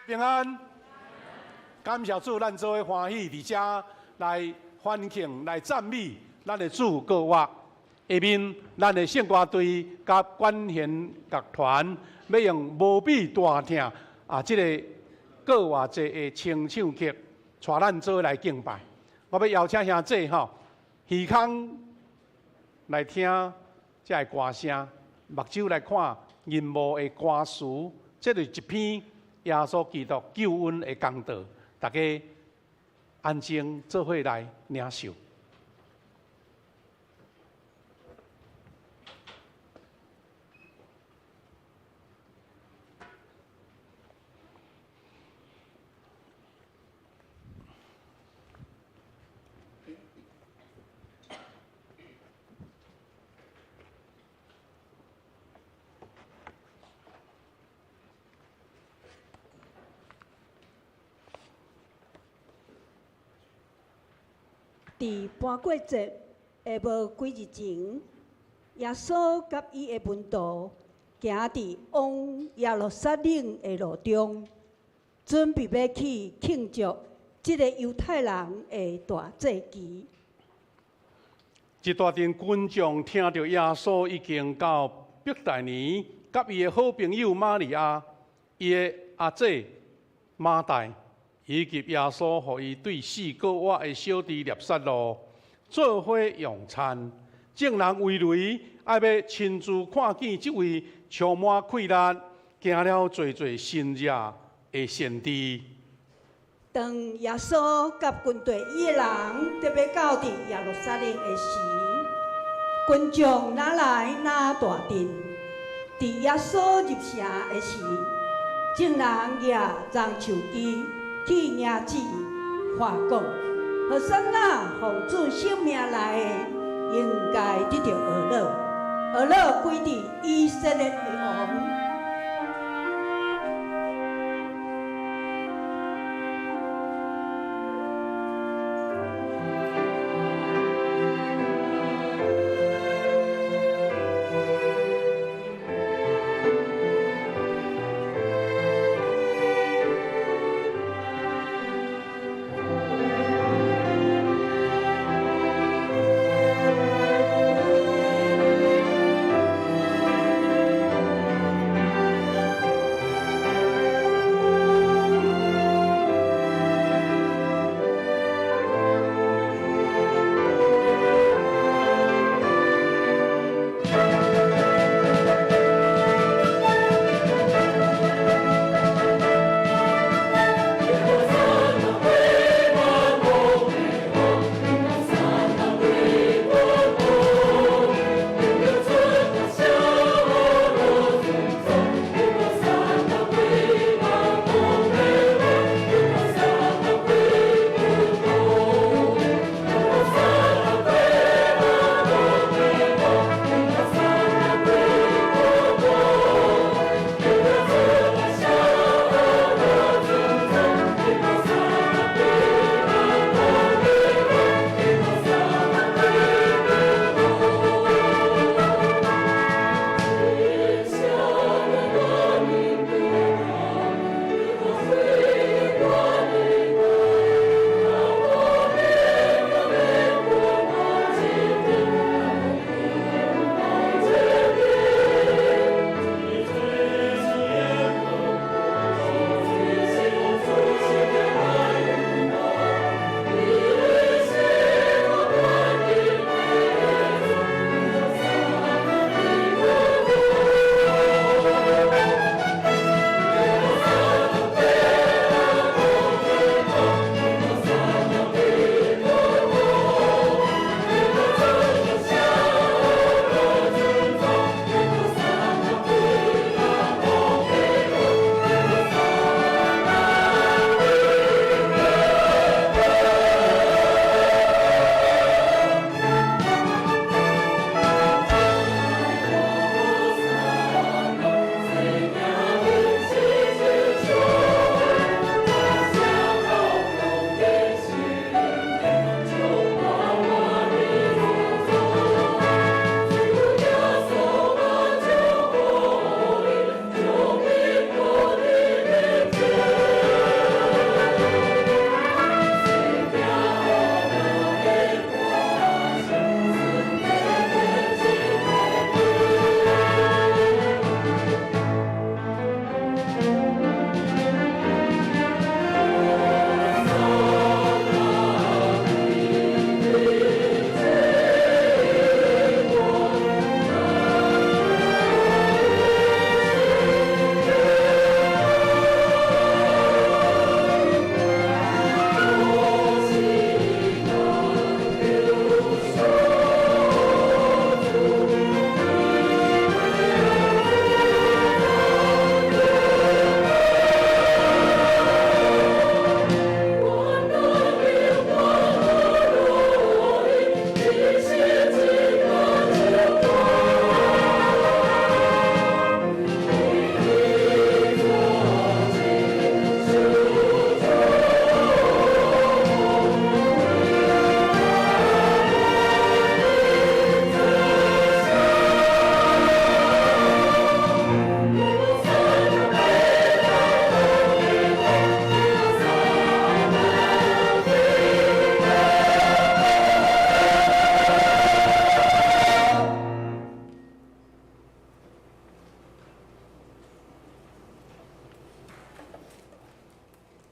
平安，感谢主，咱做伙欢喜伫遮来欢庆、来赞美咱的主国话。下面，咱的圣歌队甲管弦乐团要用无比大听这个国话节的清唱曲，带咱做来敬拜。我要邀请兄弟耳孔来听这个歌声，目睭来看银幕的歌词，这就是一篇耶稣基督救恩的公道。大家安静做伙来领受。伫搬过节的无几日前，耶稣甲伊的门徒行伫往耶路撒冷的路中，准备要去庆祝即个犹太人的大祭期。一大群群众听到耶稣已经到伯大尼，甲伊的好朋友玛利亚、伊的阿姐马大，以及耶稣互伊对4个月的小弟列撒罗做伙用餐，众人围围，爱要亲自看见这位充满气力、行了最神热的先知。当耶稣甲军队伊的人特别到伫耶路撒冷的时，群众哪来哪大阵。伫耶稣入城的时，众人也让手机去领旨话讲，何塞那奉主性命来的，应该得到儿乐，儿乐归伫以色列的王。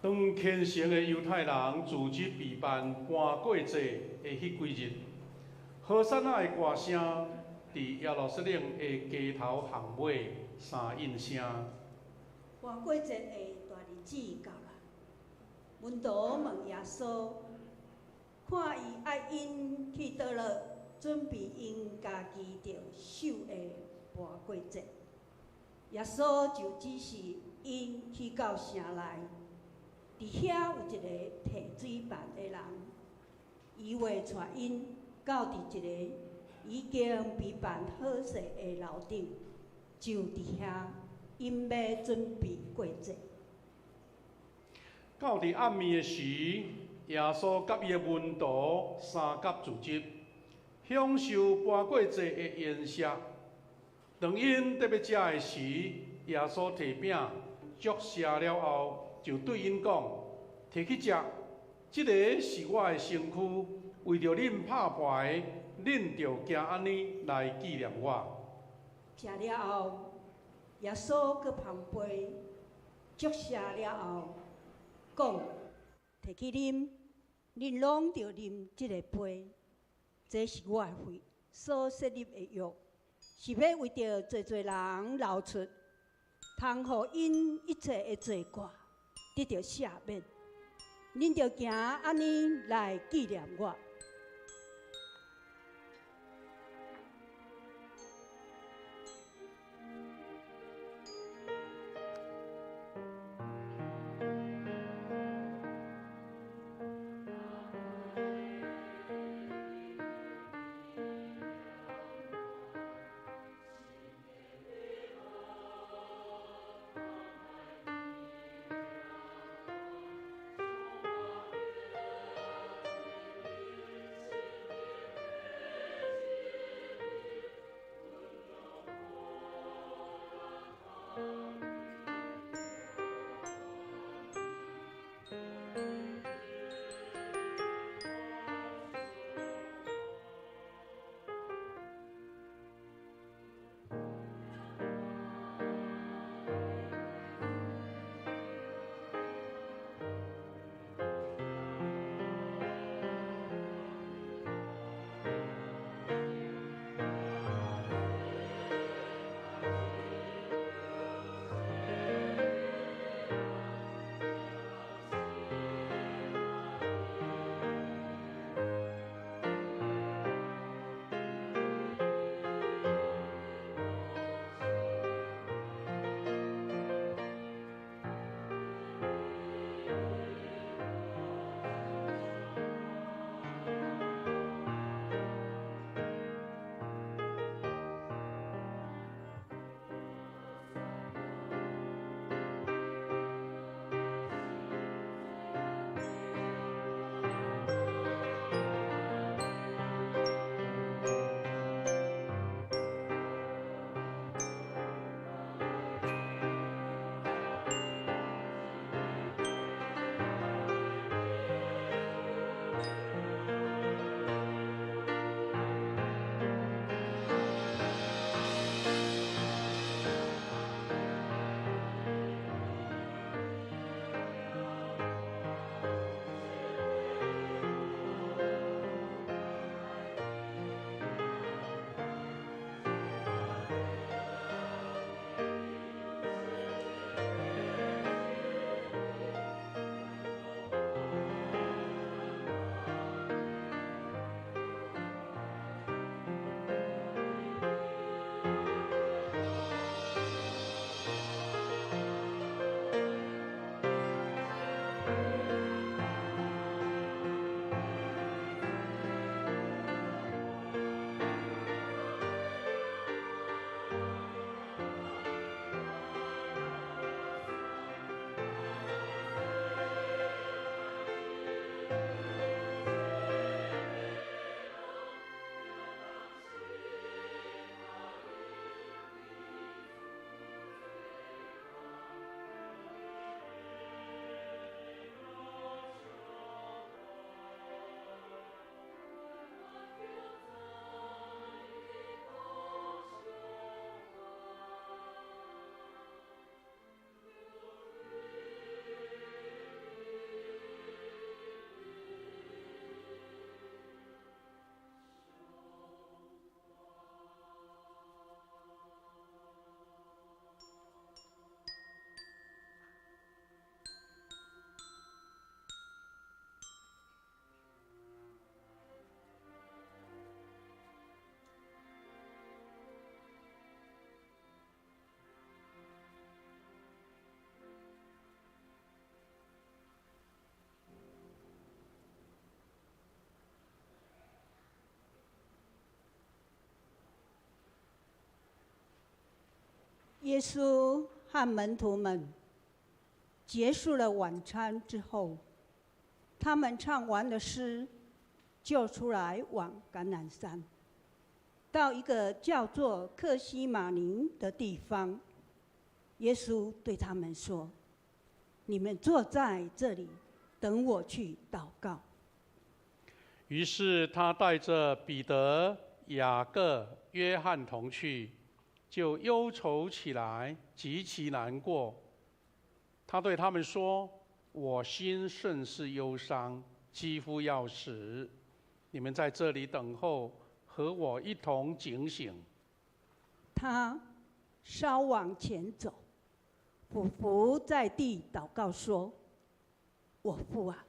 当虔诚的犹太人组织备办搬过节的迄几日，何塞那的歌声伫耶路撒冷的街头巷尾三应声。搬过节的大日子到了，门徒问耶稣，看伊爱因去倒落，准备因家己着守的搬过节。耶稣就指示因去到城内，伫遐有一个提水办的人，伊话带因到伫一个已经备办好势的楼顶，就伫遐因要准备过节。到伫暗暝的时，耶稣甲伊的门徒三甲自集，享受搬过节的宴席。当因得要食的时，耶稣摕饼，祝谢了后，就对因讲：“摕去食，即个是我的身躯，为着恁拍牌，恁着行安尼来纪念我。”食了后，耶稣搁旁杯，祝谢了后，讲：“摕去啉，恁拢着啉即个杯，这是我的血所设立的约。”是要为着侪侪人流出，通互因一切的罪过得到赦免。恁着行安尼来纪念我。耶稣和门徒们结束了晚餐之后，他们唱完了诗，就出来往橄榄山，到一个叫做客西马尼的地方。耶稣对他们说：“你们坐在这里，等我去祷告。”于是他带着彼得、雅各、约翰同去，就忧愁起来，极其难过。他对他们说：“我心甚是忧伤，几乎要死。你们在这里等候，和我一同警醒。”他稍往前走，俯伏在地祷告说：“我父啊，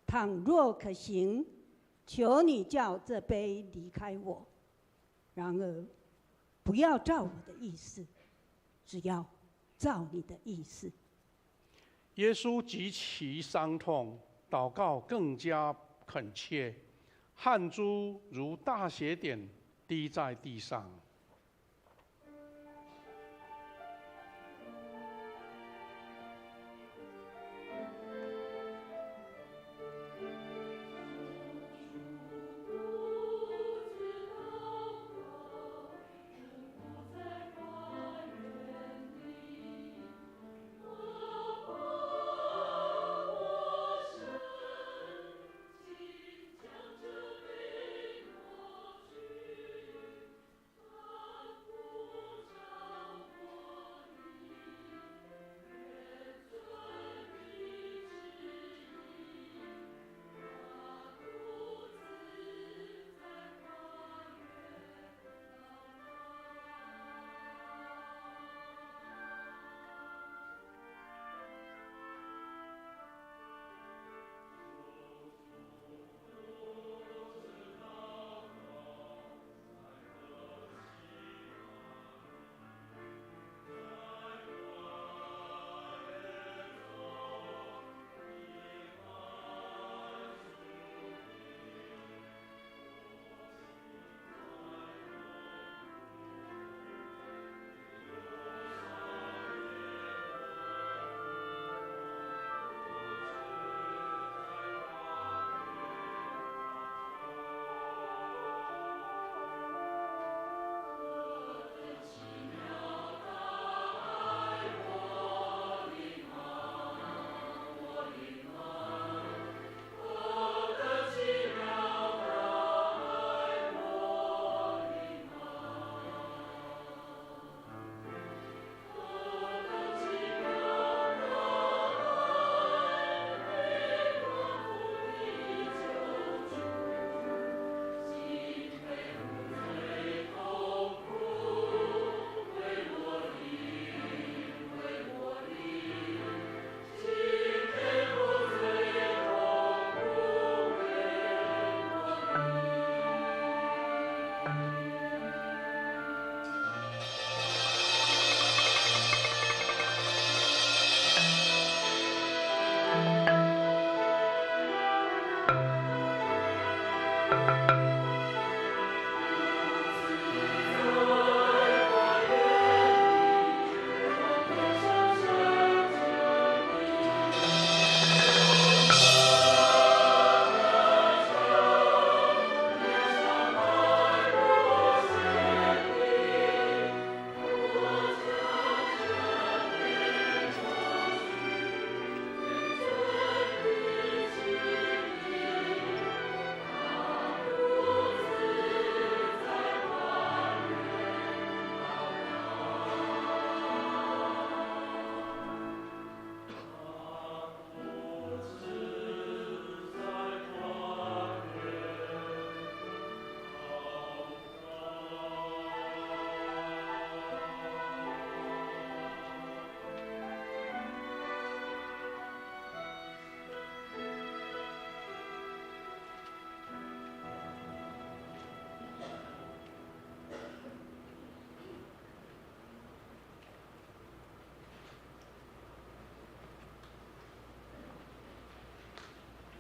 倘若可行，求你叫这杯离开我。然而，不要照我的意思，只要照你的意思。”耶稣极其伤痛，祷告更加恳切，汗珠如大血点滴在地上。